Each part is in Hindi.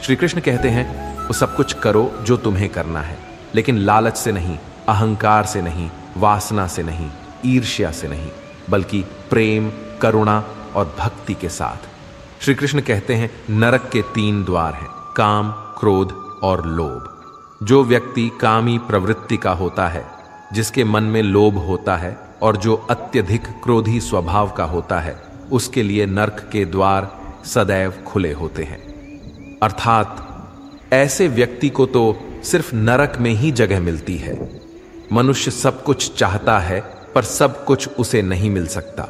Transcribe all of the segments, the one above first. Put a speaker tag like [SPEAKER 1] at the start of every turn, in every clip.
[SPEAKER 1] श्री कृष्ण कहते हैं वो सब कुछ करो जो तुम्हें करना है, लेकिन लालच से नहीं, अहंकार से नहीं, वासना से नहीं, ईर्ष्या से नहीं, बल्कि प्रेम, करुणा और भक्ति के साथ। श्री कृष्ण कहते हैं नरक के 3 द्वार हैं, काम, क्रोध और लोभ। जो व्यक्ति कामी प्रवृत्ति का होता है, जिसके मन में लोभ होता है और जो अत्यधिक क्रोधी स्वभाव का होता है, उसके लिए नरक के द्वार सदैव खुले होते हैं। अर्थात ऐसे व्यक्ति को तो सिर्फ नरक में ही जगह मिलती है। मनुष्य सब कुछ चाहता है पर सब कुछ उसे नहीं मिल सकता।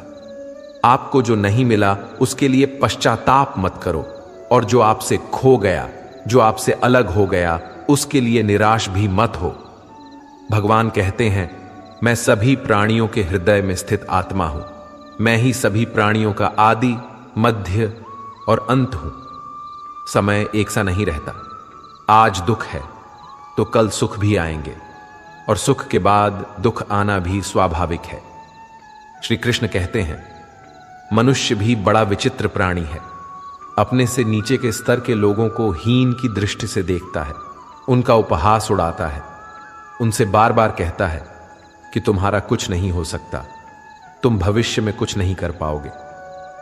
[SPEAKER 1] आपको जो नहीं मिला उसके लिए पश्चाताप मत करो, और जो आपसे खो गया, जो आपसे अलग हो गया, उसके लिए निराश भी मत हो। भगवान कहते हैं मैं सभी प्राणियों के हृदय में स्थित आत्मा हूं। मैं ही सभी प्राणियों का आदि, मध्य और अंत हूं। समय एक सा नहीं रहता। आज दुख है तो कल सुख भी आएंगे, और सुख के बाद दुख आना भी स्वाभाविक है। श्री कृष्ण कहते हैं मनुष्य भी बड़ा विचित्र प्राणी है। अपने से नीचे के स्तर के लोगों को हीन की दृष्टि से देखता है, उनका उपहास उड़ाता है, उनसे बार बार कहता है कि तुम्हारा कुछ नहीं हो सकता, तुम भविष्य में कुछ नहीं कर पाओगे।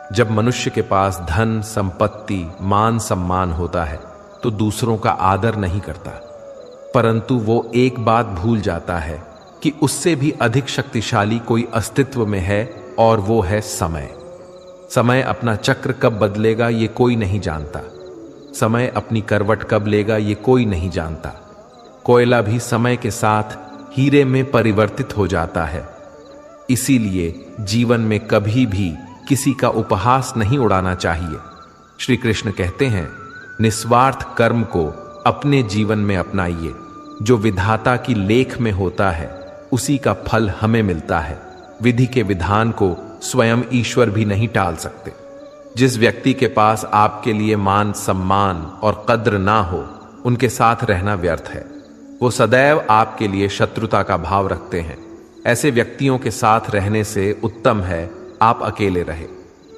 [SPEAKER 1] जब मनुष्य के पास धन, संपत्ति, मान सम्मान होता है तो दूसरों का आदर नहीं करता, परंतु वो एक बात भूल जाता है कि उससे भी अधिक शक्तिशाली कोई अस्तित्व में है, और वो है समय। समय अपना चक्र कब बदलेगा ये कोई नहीं जानता। समय अपनी करवट कब लेगा ये कोई नहीं जानता। कोयला भी समय के साथ हीरे में परिवर्तित हो जाता है। इसीलिए जीवन में कभी भी किसी का उपहास नहीं उड़ाना चाहिए। श्री कृष्ण कहते हैं निस्वार्थ कर्म को अपने जीवन में अपनाइए। जो विधाता की लेख में होता है उसी का फल हमें मिलता है। विधि के विधान को स्वयं ईश्वर भी नहीं टाल सकते। जिस व्यक्ति के पास आपके लिए मान सम्मान और कद्र ना हो, उनके साथ रहना व्यर्थ है। वो सदैव आपके लिए शत्रुता का भाव रखते हैं। ऐसे व्यक्तियों के साथ रहने से उत्तम है आप अकेले रहे।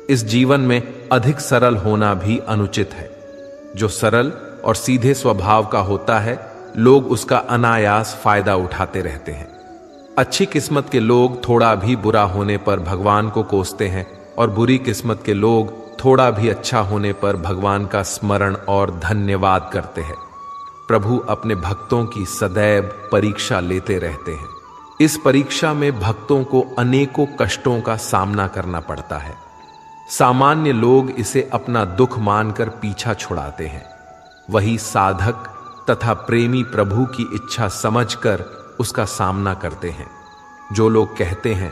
[SPEAKER 1] इस जीवन में अधिक सरल होना भी अनुचित है। जो सरल और सीधे स्वभाव का होता है, लोग उसका अनायास फायदा उठाते रहते हैं। अच्छी किस्मत के लोग थोड़ा भी बुरा होने पर भगवान को कोसते हैं, और बुरी किस्मत के लोग थोड़ा भी अच्छा होने पर भगवान का स्मरण और धन्यवाद करते हैं। प्रभु अपने भक्तों की सदैव परीक्षा लेते रहते हैं। इस परीक्षा में भक्तों को अनेकों कष्टों का सामना करना पड़ता है। सामान्य लोग इसे अपना दुख मानकर पीछा छुड़ाते हैं। वही साधक तथा प्रेमी प्रभु की इच्छा समझकर उसका सामना करते हैं। जो लोग कहते हैं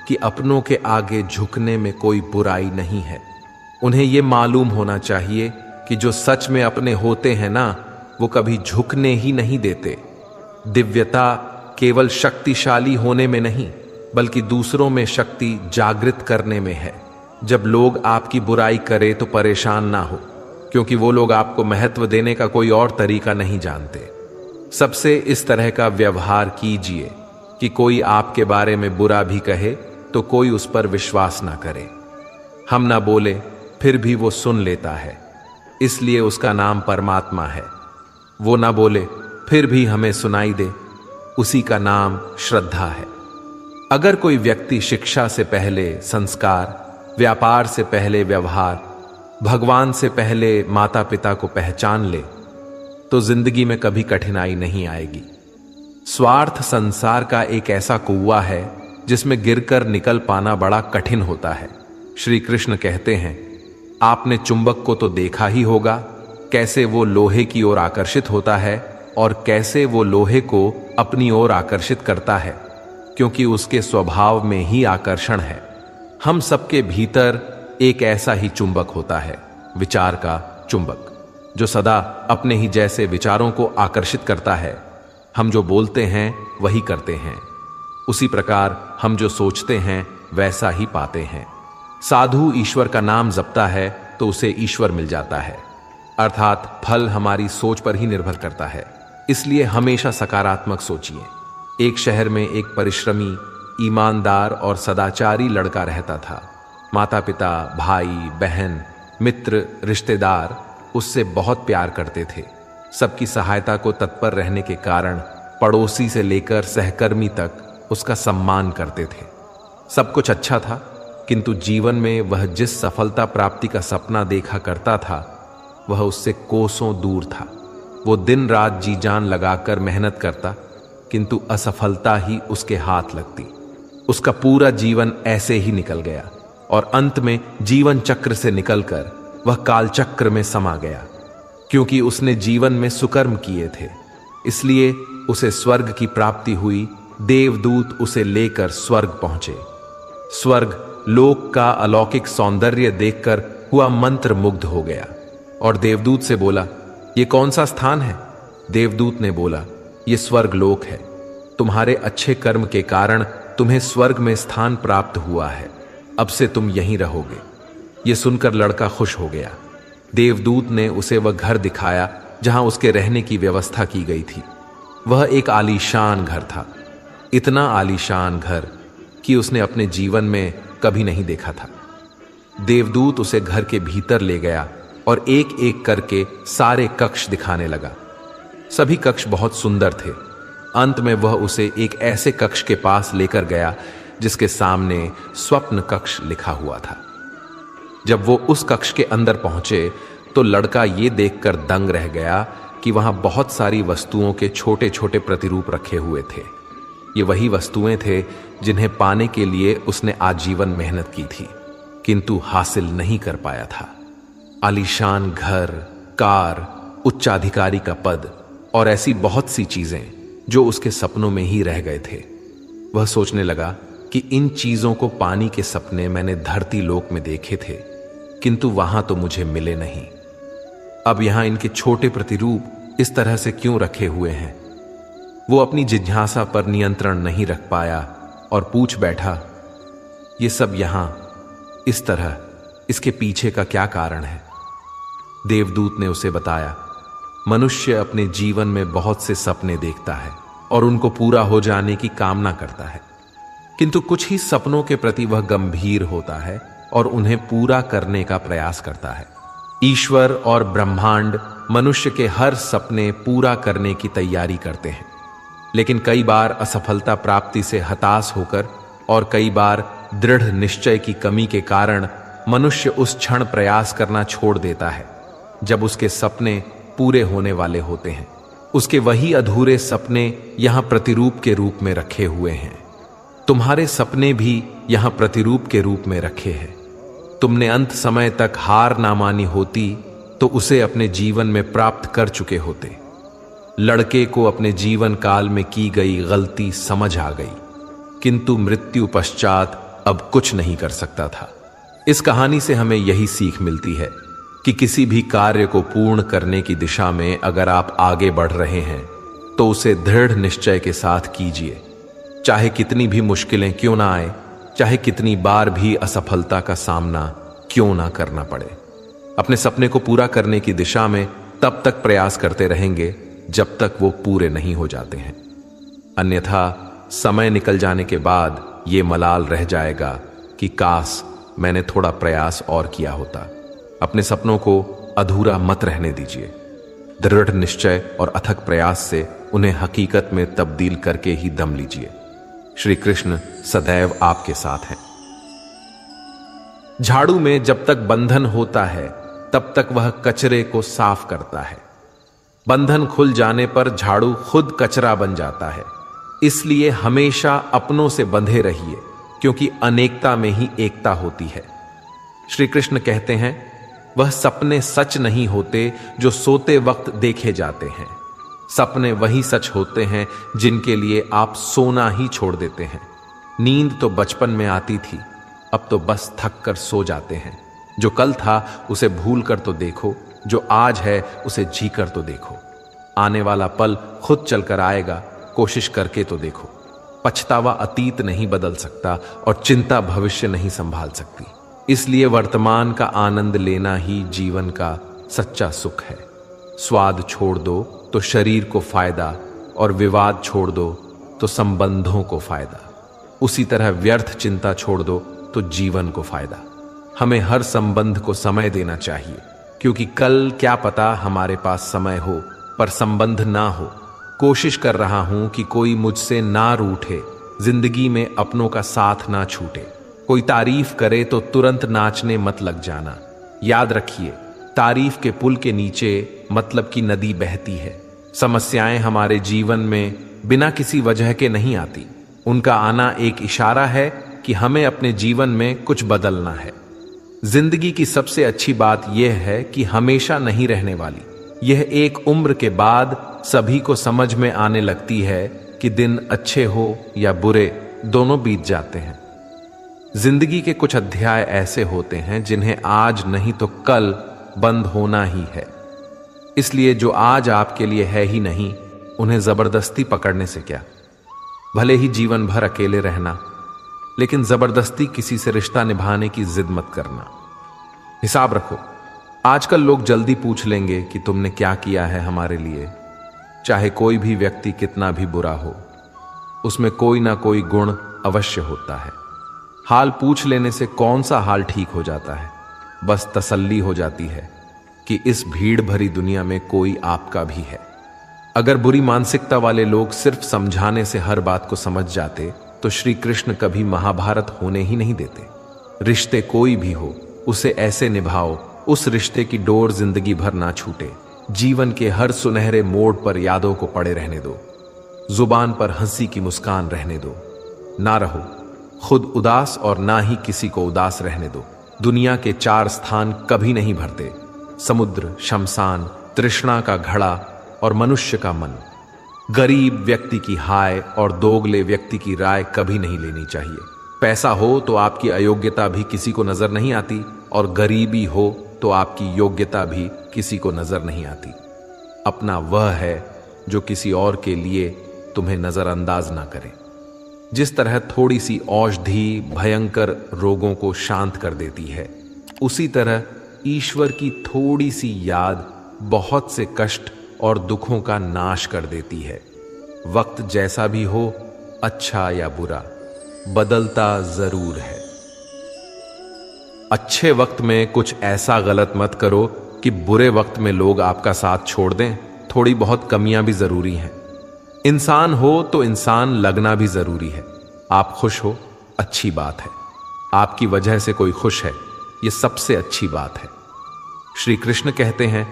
[SPEAKER 1] कि अपनों के आगे झुकने में कोई बुराई नहीं है, उन्हें यह मालूम होना चाहिए कि जो सच में अपने होते हैं ना, वो कभी झुकने ही नहीं देते। दिव्यता केवल शक्तिशाली होने में नहीं, बल्कि दूसरों में शक्ति जागृत करने में है। जब लोग आपकी बुराई करें तो परेशान ना हो, क्योंकि वो लोग आपको महत्व देने का कोई और तरीका नहीं जानते। सबसे इस तरह का व्यवहार कीजिए कि कोई आपके बारे में बुरा भी कहे तो कोई उस पर विश्वास ना करे। हम ना बोले फिर भी वो सुन लेता है, इसलिए उसका नाम परमात्मा है। वो ना बोले फिर भी हमें सुनाई दे, उसी का नाम श्रद्धा है। अगर कोई व्यक्ति शिक्षा से पहले संस्कार, व्यापार से पहले व्यवहार, भगवान से पहले माता पिता को पहचान ले, तो जिंदगी में कभी कठिनाई नहीं आएगी। स्वार्थ संसार का एक ऐसा कुआं है जिसमें गिरकर निकल पाना बड़ा कठिन होता है। श्री कृष्ण कहते हैं आपने चुंबक को तो देखा ही होगा, कैसे वो लोहे की ओर आकर्षित होता है और कैसे वो लोहे को अपनी ओर आकर्षित करता है, क्योंकि उसके स्वभाव में ही आकर्षण है। हम सबके भीतर एक ऐसा ही चुंबक होता है, विचार का चुंबक, जो सदा अपने ही जैसे विचारों को आकर्षित करता है। हम जो बोलते हैं वही करते हैं, उसी प्रकार हम जो सोचते हैं वैसा ही पाते हैं। साधु ईश्वर का नाम जपता है तो उसे ईश्वर मिल जाता है, अर्थात फल हमारी सोच पर ही निर्भर करता है। इसलिए हमेशा सकारात्मक सोचिए। एक शहर में एक परिश्रमी, ईमानदार और सदाचारी लड़का रहता था। माता पिता, भाई बहन, मित्र, रिश्तेदार उससे बहुत प्यार करते थे। सबकी सहायता को तत्पर रहने के कारण पड़ोसी से लेकर सहकर्मी तक उसका सम्मान करते थे। सब कुछ अच्छा था, किंतु जीवन में वह जिस सफलता प्राप्ति का सपना देखा करता था वह उससे कोसों दूर था। वो दिन रात जी जान लगाकर मेहनत करता, किंतु असफलता ही उसके हाथ लगती। उसका पूरा जीवन ऐसे ही निकल गया और अंत में जीवन चक्र से निकलकर वह काल चक्र में समा गया। क्योंकि उसने जीवन में सुकर्म किए थे, इसलिए उसे स्वर्ग की प्राप्ति हुई। देवदूत उसे लेकर स्वर्ग पहुंचे। स्वर्ग लोक का अलौकिक सौंदर्य देखकर हुआ मंत्र मुग्ध हो गया और देवदूत से बोला, ये कौन सा स्थान है? देवदूत ने बोला, ये स्वर्ग लोक है। तुम्हारे अच्छे कर्म के कारण तुम्हें स्वर्ग में स्थान प्राप्त हुआ है। अब से तुम यहीं रहोगे। यह सुनकर लड़का खुश हो गया। देवदूत ने उसे वह घर दिखाया जहां उसके रहने की व्यवस्था की गई थी। वह एक आलीशान घर था, इतना आलीशान घर कि उसने अपने जीवन में कभी नहीं देखा था। देवदूत उसे घर के भीतर ले गया और एक एक करके सारे कक्ष दिखाने लगा। सभी कक्ष बहुत सुंदर थे। अंत में वह उसे एक ऐसे कक्ष के पास लेकर गया जिसके सामने स्वप्न कक्ष लिखा हुआ था। जब वो उस कक्ष के अंदर पहुंचे तो लड़का ये देखकर दंग रह गया कि वहां बहुत सारी वस्तुओं के छोटे छोटे प्रतिरूप रखे हुए थे। ये वही वस्तुएं थे जिन्हें पाने के लिए उसने आजीवन मेहनत की थी, किंतु हासिल नहीं कर पाया था। आलीशान घर, कार, उच्चाधिकारी का पद और ऐसी बहुत सी चीजें जो उसके सपनों में ही रह गए थे। वह सोचने लगा कि इन चीजों को पाने के सपने मैंने धरती लोक में देखे थे, किंतु वहां तो मुझे मिले नहीं। अब यहां इनके छोटे प्रतिरूप इस तरह से क्यों रखे हुए हैं? वो अपनी जिज्ञासा पर नियंत्रण नहीं रख पाया और पूछ बैठा, ये सब यहां इस तरह, इसके पीछे का क्या कारण है? देवदूत ने उसे बताया, मनुष्य अपने जीवन में बहुत से सपने देखता है और उनको पूरा हो जाने की कामना करता है, किंतु कुछ ही सपनों के प्रति वह गंभीर होता है और उन्हें पूरा करने का प्रयास करता है। ईश्वर और ब्रह्मांड मनुष्य के हर सपने पूरा करने की तैयारी करते हैं, लेकिन कई बार असफलता प्राप्ति से हताश होकर और कई बार दृढ़ निश्चय की कमी के कारण मनुष्य उस क्षण प्रयास करना छोड़ देता है जब उसके सपने पूरे होने वाले होते हैं। उसके वही अधूरे सपने यहां प्रतिरूप के रूप में रखे हुए हैं। तुम्हारे सपने भी यहां प्रतिरूप के रूप में रखे हैं। तुमने अंत समय तक हार ना मानी होती तो उसे अपने जीवन में प्राप्त कर चुके होते। लड़के को अपने जीवन काल में की गई गलती समझ आ गई, किंतु मृत्यु पश्चात अब कुछ नहीं कर सकता था। इस कहानी से हमें यही सीख मिलती है कि किसी भी कार्य को पूर्ण करने की दिशा में अगर आप आगे बढ़ रहे हैं तो उसे दृढ़ निश्चय के साथ कीजिए, चाहे कितनी भी मुश्किलें क्यों ना आए, चाहे कितनी बार भी असफलता का सामना क्यों ना करना पड़े। अपने सपने को पूरा करने की दिशा में तब तक प्रयास करते रहेंगे जब तक वो पूरे नहीं हो जाते हैं, अन्यथा समय निकल जाने के बाद ये मलाल रह जाएगा कि काश मैंने थोड़ा प्रयास और किया होता। अपने सपनों को अधूरा मत रहने दीजिए। दृढ़ निश्चय और अथक प्रयास से उन्हें हकीकत में तब्दील करके ही दम लीजिए। श्री कृष्ण सदैव आपके साथ हैं। झाड़ू में जब तक बंधन होता है तब तक वह कचरे को साफ करता है। बंधन खुल जाने पर झाड़ू खुद कचरा बन जाता है। इसलिए हमेशा अपनों से बंधे रहिए, क्योंकि अनेकता में ही एकता होती है। श्री कृष्ण कहते हैं, वह सपने सच नहीं होते जो सोते वक्त देखे जाते हैं। सपने वही सच होते हैं जिनके लिए आप सोना ही छोड़ देते हैं। नींद तो बचपन में आती थी, अब तो बस थक कर सो जाते हैं। जो कल था उसे भूल कर तो देखो, जो आज है उसे जी कर तो देखो। आने वाला पल खुद चलकर आएगा, कोशिश करके तो देखो। पछतावा अतीत नहीं बदल सकता और चिंता भविष्य नहीं संभाल सकती। इसलिए वर्तमान का आनंद लेना ही जीवन का सच्चा सुख है। स्वाद छोड़ दो तो शरीर को फायदा, और विवाद छोड़ दो तो संबंधों को फायदा। उसी तरह व्यर्थ चिंता छोड़ दो तो जीवन को फायदा। हमें हर संबंध को समय देना चाहिए, क्योंकि कल क्या पता हमारे पास समय हो पर संबंध ना हो। कोशिश कर रहा हूं कि कोई मुझसे ना रूठे, जिंदगी में अपनों का साथ ना छूटे। कोई तारीफ करे तो तुरंत नाचने मत लग जाना। याद रखिए, तारीफ के पुल के नीचे मतलब की नदी बहती है। समस्याएं हमारे जीवन में बिना किसी वजह के नहीं आती। उनका आना एक इशारा है कि हमें अपने जीवन में कुछ बदलना है। जिंदगी की सबसे अच्छी बात यह है कि हमेशा नहीं रहने वाली। यह एक उम्र के बाद सभी को समझ में आने लगती है कि दिन अच्छे हो या बुरे, दोनों बीत जाते हैं। जिंदगी के कुछ अध्याय ऐसे होते हैं जिन्हें आज नहीं तो कल बंद होना ही है। इसलिए जो आज आपके लिए है ही नहीं, उन्हें जबरदस्ती पकड़ने से क्या। भले ही जीवन भर अकेले रहना, लेकिन जबरदस्ती किसी से रिश्ता निभाने की जिद मत करना। हिसाब रखो, आजकल लोग जल्दी पूछ लेंगे कि तुमने क्या किया है हमारे लिए। चाहे कोई भी व्यक्ति कितना भी बुरा हो, उसमें कोई ना कोई गुण अवश्य होता है। हाल पूछ लेने से कौन सा हाल ठीक हो जाता है। बस तसल्ली हो जाती है कि इस भीड़ भरी दुनिया में कोई आपका भी है। अगर बुरी मानसिकता वाले लोग सिर्फ समझाने से हर बात को समझ जाते तो श्री कृष्ण कभी महाभारत होने ही नहीं देते। रिश्ते कोई भी हो, उसे ऐसे निभाओ उस रिश्ते की डोर जिंदगी भर ना छूटे। जीवन के हर सुनहरे मोड़ पर यादों को पड़े रहने दो। जुबान पर हंसी की मुस्कान रहने दो। ना रहो खुद उदास और ना ही किसी को उदास रहने दो। दुनिया के 4 स्थान कभी नहीं भरते: समुद्र, शमशान, तृष्णा का घड़ा और मनुष्य का मन। गरीब व्यक्ति की हाय और दोगले व्यक्ति की राय कभी नहीं लेनी चाहिए। पैसा हो तो आपकी अयोग्यता भी किसी को नजर नहीं आती, और गरीबी हो तो आपकी योग्यता भी किसी को नजर नहीं आती। अपना वह है जो किसी और के लिए तुम्हें नजरअंदाज ना करे। जिस तरह थोड़ी सी औषधि भयंकर रोगों को शांत कर देती है, उसी तरह ईश्वर की थोड़ी सी याद बहुत से कष्ट और दुखों का नाश कर देती है। वक्त जैसा भी हो, अच्छा या बुरा, बदलता जरूर है। अच्छे वक्त में कुछ ऐसा गलत मत करो कि बुरे वक्त में लोग आपका साथ छोड़ दें। थोड़ी बहुत कमियां भी जरूरी हैं। इंसान हो तो इंसान लगना भी जरूरी है। आप खुश हो, अच्छी बात है। आपकी वजह से कोई खुश है, यह सबसे अच्छी बात है। श्री कृष्ण कहते हैं,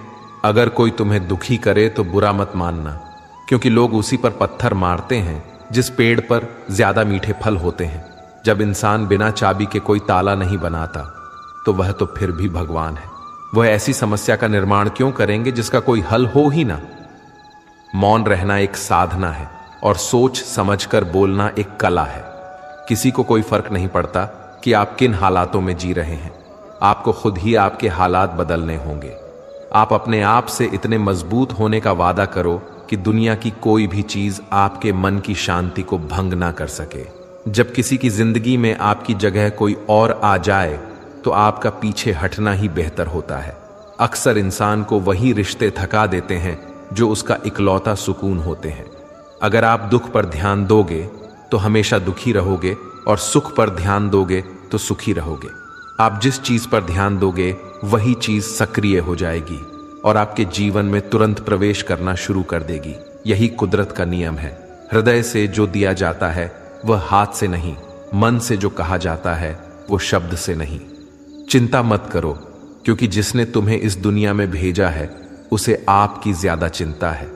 [SPEAKER 1] अगर कोई तुम्हें दुखी करे तो बुरा मत मानना, क्योंकि लोग उसी पर पत्थर मारते हैं जिस पेड़ पर ज्यादा मीठे फल होते हैं। जब इंसान बिना चाबी के कोई ताला नहीं बनाता तो वह तो फिर भी भगवान है। वह ऐसी समस्या का निर्माण क्यों करेंगे जिसका कोई हल हो ही ना। मौन रहना एक साधना है और सोच समझकर बोलना एक कला है। किसी को कोई फर्क नहीं पड़ता कि आप किन हालातों में जी रहे हैं। आपको खुद ही आपके हालात बदलने होंगे। आप अपने आप से इतने मजबूत होने का वादा करो कि दुनिया की कोई भी चीज आपके मन की शांति को भंग ना कर सके। जब किसी की जिंदगी में आपकी जगह कोई और आ जाए तो आपका पीछे हटना ही बेहतर होता है। अक्सर इंसान को वही रिश्ते थका देते हैं जो उसका इकलौता सुकून होते हैं। अगर आप दुख पर ध्यान दोगे तो हमेशा दुखी रहोगे, और सुख पर ध्यान दोगे तो सुखी रहोगे। आप जिस चीज पर ध्यान दोगे वही चीज सक्रिय हो जाएगी और आपके जीवन में तुरंत प्रवेश करना शुरू कर देगी। यही कुदरत का नियम है। हृदय से जो दिया जाता है वह हाथ से नहीं, मन से जो कहा जाता है वो शब्द से नहीं। चिंता मत करो, क्योंकि जिसने तुम्हें इस दुनिया में भेजा है उसे आपकी ज्यादा चिंता है।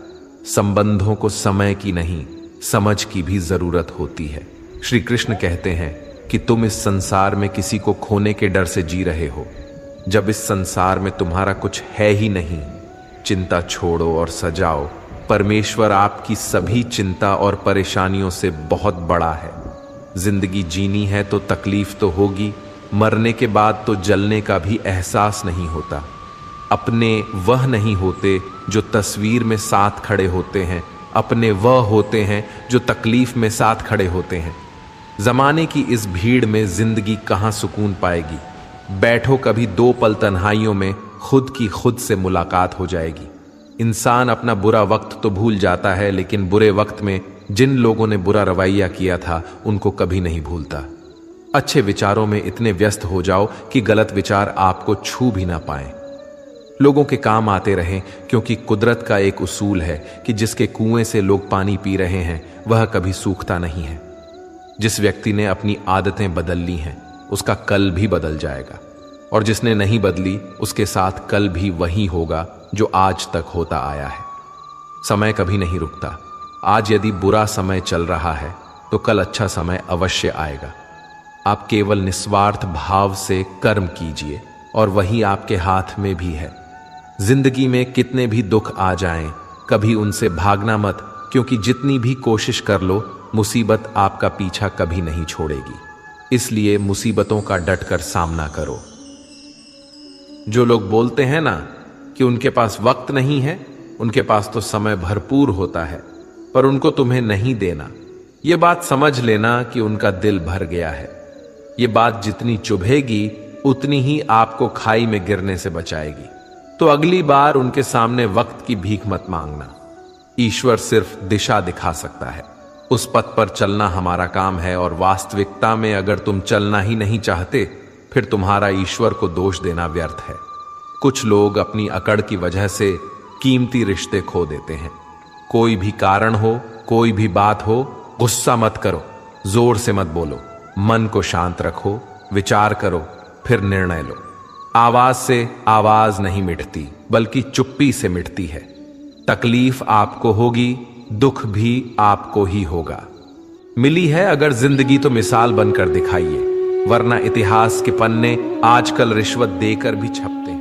[SPEAKER 1] संबंधों को समय की नहीं, समझ की भी जरूरत होती है। श्री कृष्ण कहते हैं कि तुम इस संसार में किसी को खोने के डर से जी रहे हो। जब इस संसार में तुम्हारा कुछ है ही नहीं, चिंता छोड़ो और सजाओ। परमेश्वर आपकी सभी चिंता और परेशानियों से बहुत बड़ा है। जिंदगी जीनी है तो तकलीफ तो होगी, मरने के बाद तो जलने का भी एहसास नहीं होता। अपने वह नहीं होते जो तस्वीर में साथ खड़े होते हैं, अपने वह होते हैं जो तकलीफ में साथ खड़े होते हैं। जमाने की इस भीड़ में जिंदगी कहाँ सुकून पाएगी। बैठो कभी 2 पल तन्हाइयों में, खुद की खुद से मुलाकात हो जाएगी। इंसान अपना बुरा वक्त तो भूल जाता है, लेकिन बुरे वक्त में जिन लोगों ने बुरा रवैया किया था उनको कभी नहीं भूलता। अच्छे विचारों में इतने व्यस्त हो जाओ कि गलत विचार आपको छू भी ना पाए। लोगों के काम आते रहें, क्योंकि कुदरत का एक उसूल है कि जिसके कुएं से लोग पानी पी रहे हैं वह कभी सूखता नहीं है। जिस व्यक्ति ने अपनी आदतें बदल ली हैं उसका कल भी बदल जाएगा, और जिसने नहीं बदली उसके साथ कल भी वही होगा जो आज तक होता आया है। समय कभी नहीं रुकता। आज यदि बुरा समय चल रहा है तो कल अच्छा समय अवश्य आएगा। आप केवल निस्वार्थ भाव से कर्म कीजिए और वही आपके हाथ में भी है। जिंदगी में कितने भी दुख आ जाएं, कभी उनसे भागना मत, क्योंकि जितनी भी कोशिश कर लो मुसीबत आपका पीछा कभी नहीं छोड़ेगी। इसलिए मुसीबतों का डटकर सामना करो। जो लोग बोलते हैं ना कि उनके पास वक्त नहीं है, उनके पास तो समय भरपूर होता है, पर उनको तुम्हें नहीं देना। यह बात समझ लेना कि उनका दिल भर गया है। यह बात जितनी चुभेगी उतनी ही आपको खाई में गिरने से बचाएगी। तो अगली बार उनके सामने वक्त की भीख मत मांगना। ईश्वर सिर्फ दिशा दिखा सकता है, उस पथ पर चलना हमारा काम है। और वास्तविकता में अगर तुम चलना ही नहीं चाहते फिर तुम्हारा ईश्वर को दोष देना व्यर्थ है। कुछ लोग अपनी अकड़ की वजह से कीमती रिश्ते खो देते हैं। कोई भी कारण हो, कोई भी बात हो, गुस्सा मत करो, जोर से मत बोलो, मन को शांत रखो, विचार करो, फिर निर्णय लो। आवाज से आवाज नहीं मिटती, बल्कि चुप्पी से मिटती है। तकलीफ आपको होगी, दुख भी आपको ही होगा। मिली है अगर जिंदगी तो मिसाल बनकर दिखाइए, वरना इतिहास के पन्ने आजकल रिश्वत देकर भी छपते